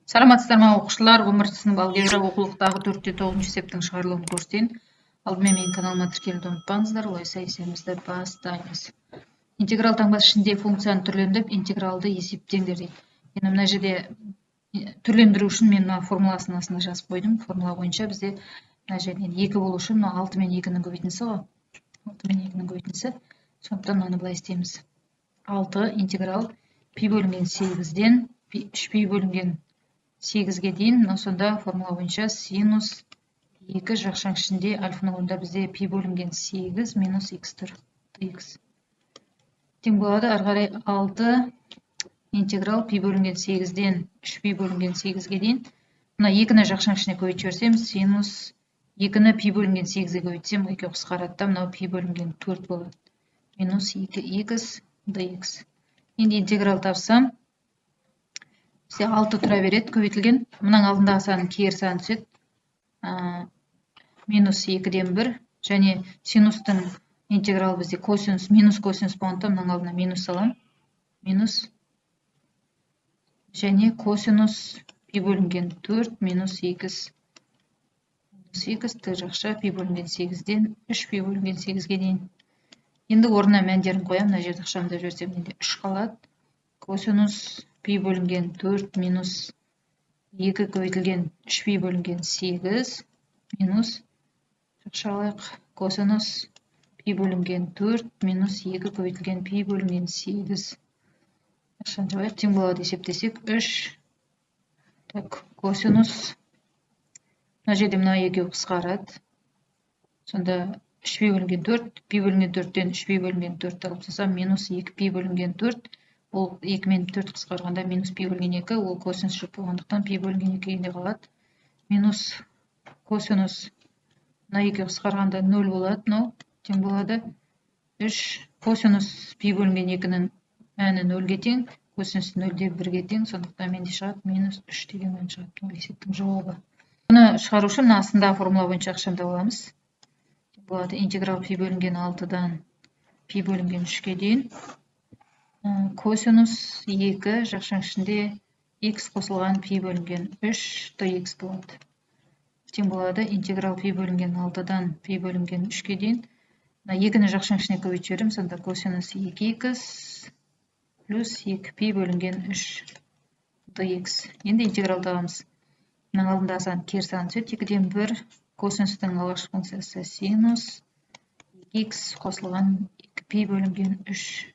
Саламатсыздар ма оқушылар, 11 сынып алгебра оқулықтағы 4-9 есептің шығарылуын көрсетейін. Алдымен менің каналыма тіркелуді ұмытпаңыздар, олайса есебімізді бастаймыз. Интеграл таңбасы ішінде функцияны түрлендіріп, интегралды есептеңдер дейді. Енді мына жерде түрлендіру үшін мен мына формуласын астына жазып қойдым. Формула бойынша бізде мына жерден 2 болу үшін 6 мен 2-нің көбейтіндісі ғой. 6 мен 2-нің көбейтіндісі. Сондықтан оны былай істейміз. 6 интеграл пи бөлінген 8-ден 3 пи бөлінген 8-ге дейін, сонда формула бойынша синус 2 жақшаң ішінде альфаның орнында бізде пи бөлінген 8 минус x тұр. X. Тең болады, ары қарай 6 интеграл пи бөлінген 8-ден 3 пи бөлінген 8-ге дейін. Мына 2-ні жақшаң ішіне көбейтіп жіберсем, синус 2-ні пи бөлінген 8-ге көбейтсем, 2 қысқарады да, мынау пи бөлінген 4 болады. Минус 2x dx. Енді интеграл тапсам, бізде 6 тұра береді, көбейтілген. Мұның алдындағы сан кері сан түседі. Минус 2-ден 1. Және синустың интегралы бізде косинус, минус косинус болғанда, мұның алдына минус салам. Минус. Және косинус пи бөлінген 4 минус x. Минус x т жақша пи бөлінген 8-ден 3 пи бөлінген 8-ге дейін. Енді орнына мәндерін қоям. Мына жерді ықшамдап жіберсем, менде 3 қалады. Косинус пи бөлінген 4 минус 2 көбейтілген 3 пи бөлінген 8 минус жақша алайық. Косинус пи бөлінген 4 минус 2 көбейтілген пи бөлінген 8. Жақшаны жабайық. Тең болады есептесек 3. Так, косинус. Мына жерде мына екеуі қысқарады. Сонда 3 пи бөлінген 4, пи бөлінген 4-тен 3 пи бөлінген 4 алып тастасам, минус 2 пи бөлінген 4. Ол 2 мен 4 қысқарғанда минус пи бөлінген 2, ол косинус жоқ болғандықтан пи бөлінген 2-ге қалады. Минус косинус, мына 2 қысқарғанда 0 болады, мынау тең болады 3. Косинус пи бөлінген 2-нің мәні 0-ге тең, косинус 0-де 1-ге тең, сондықтан менде шығады минус 3 деген мән шығады. Ол есептің жауабы. Бұны шығару үшін астындағы формула бойынша ықшамдап аламыз. Болады интеграл пи бөлінген 6-дан пи бөлінген 3-ге дейін. Косинус 2 жақшаң ішінде x қосылған пи бөлінген 3 dx болады. Тең болады интеграл пи бөлінген 6-дан пи бөлінген 3-ге дейін. 2-ні жақшаң ішіне көбейтіп жіберем, сонда косинус 2x плюс 2 пи бөлінген 3 dx. Енді интеграл табамыз. Мұның алдында сан кері сан түседі. 2-ден 1 косинустың алғашқы функциясы синус 2x қосылған 2 пи бөлінген 3.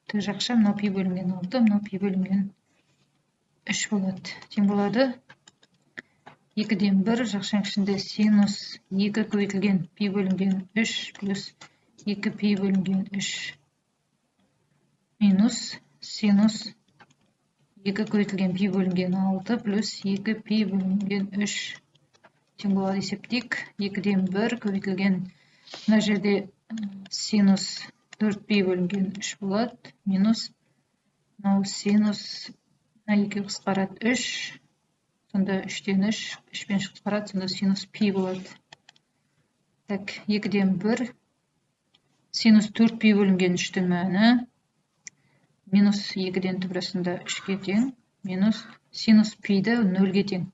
Т жақша, мынау пи бөлінген 6, мынау пи бөлінген 3 болады. Тең болады 2-ден 1 жақшаң ішінде синус 2 көбейтілген пи бөлінген 3 плюс 2 пи бөлінген 3 минус синус 2 көбейтілген пи бөлінген 6 плюс 2 пи бөлінген 3. Тең болады есептейік. 2-ден 1 көбейтілген, мына жерде синус 4 пи бөлінген 3 болады, минус, мынау синус, мына 2 қысқарады 3, сонда 3-тен 3, 3 пен қысқарады, сонда синус пи болады. Так, 2-ден 1, синус 4 пи бөлінген 3-тің мәні, минус 2-ден түбірасында 3-ге тең, минус синус пиді 0-ге тең.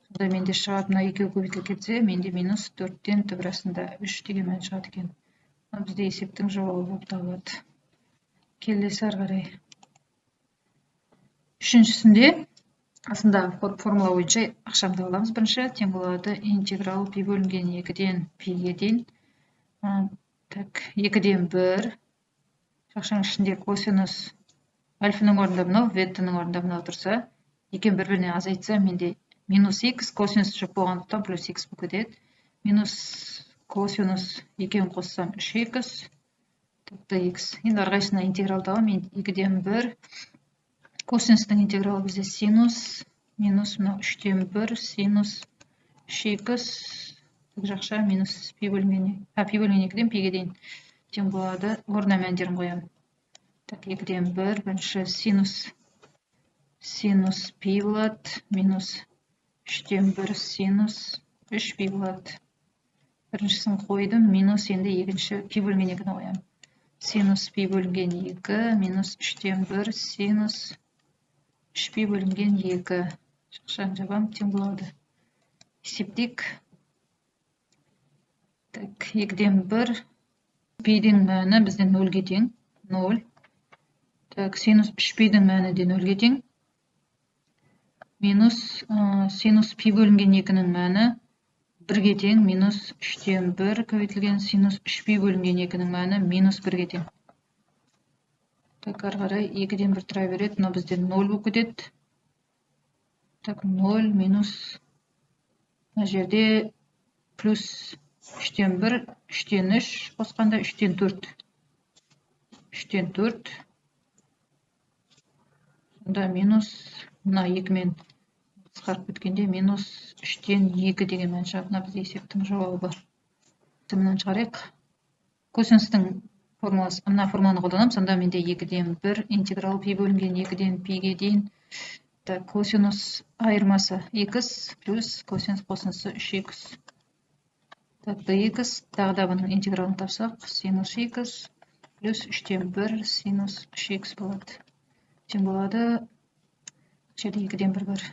Сонда менде шығады, мына 2 көбейтіліп кетсе, менде минус 4-тен түбірасында 3 деген мән шығады екен. Бізде есептің жауабы болып табылады. Келесі ары қарай. Үшіншісінде астындағы формула бойынша ықшамдап аламыз. Бірінші тең болады интеграл пи бөлінген 2-ден пиге дейін. Так, 2-ден 1 жақшаң ішінде косинус альфаның орнында мынау, ветаның орнында мынау тұрса, екен бір-біріне азайтса, менде минус x косинус жоқ болғандықтан плюс x болып кетеді. Минус косинус 2-ін қоссам 3x dx. Енді әрқайсысына интеграл табамын. 2-ден 1 косинустың интегралы бізде синус минус мынау 3-ден 1 синус 3x жақша минус пи бөлінген 2-ден пиге дейін тең болады. Орнына мәндерін қоямын. Так, 2-ден 1 бірінші синус пи болады, минус 3-ден 1 синус 3 пи болады. Біріншісін қойдым, минус енді екінші пи бөлінген 2-ні қоямын. Синус пи бөлінген 2 минус 3-тен 1 синус 3 пи бөлінген 2 Шақшаң жабам, тең болады. Есептейік. Так, 2-ден 1. Пидің мәні бізден 0-ге тең. 0. Так, синус 3-пидің мәні де 0-ге тең. Минус синус пи бөлінген 2-нің мәні 1-ге тең. Минус 3-ден 1 көбейтілген синус 3-пи бөлінген 2-нің мәні минус 1-ге тең. Так, ары қарай 2-ден 1 тұра береді. Мына бізден 0 болып кетеді. Так, 0 минус мына жерде плюс 3-ден 1, 3-ден 3 қосқанда 3-ден 4. 3-ден 4. Сонда минус мына 2-мен қысқарып кеткенде минус 3-ден 2 деген мән шығады. Мына бізде есептің жауабы бар. Мынаны шығарайық. Косинустың формуласы, мына формуланы қолданамын. Сонда менде 2-ден 1 интеграл пи бөлінген 2-ден пиге дейін. Так, косинус айырмасы x плюс косинус қосындысы 3x. Так, dx, тағы да бұның интегралын тапсақ, синус x плюс 3-ден 1 синус 3x болады. Тең болады, жерде 2-ден 1 бар.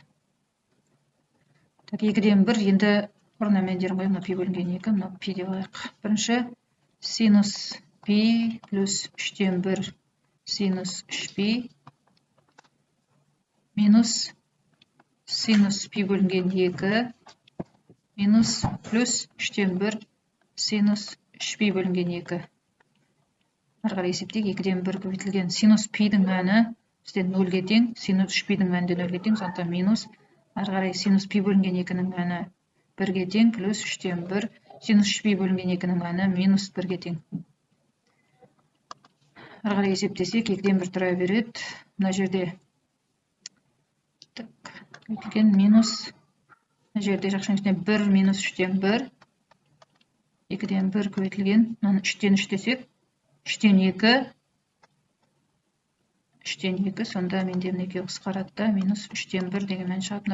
Так, 2-ден 1 енді орнына мәндерін қойып, мына пи бөлінген 2, мына пи деп алайық. Бірінші синус пи плюс 3-ден 1 синус 3пи минус синус пи бөлінген 2 минус плюс 3-ден 1 синус 3пи бөлінген 2. Ары қарай есептейік. 2-ден 1 көбейтілген синус пидің мәні бізден 0-ге тең, синус 3пидің мәні де 0-ге тең, сондықтан минус. Ары қарай синус пи бөлінген 2-нің мәні 1-ге тең, плюс 3-ден 1 синус 3пи бөлінген 2-нің мәні минус 1-ге тең. Ары қарай есептесек, 2-ден 1 тұра береді. Мына жерде көбейтілген минус, мына жерде жақшаның ішіне 1 минус 3-ден 1, 2-ден 1 көбейтілген, мынаны 3-ден 3 десек, 3-ден 2, 3-ден 2, сонда менде мінекей қысқарады да, минус 3-ден 1 деген мән шығады.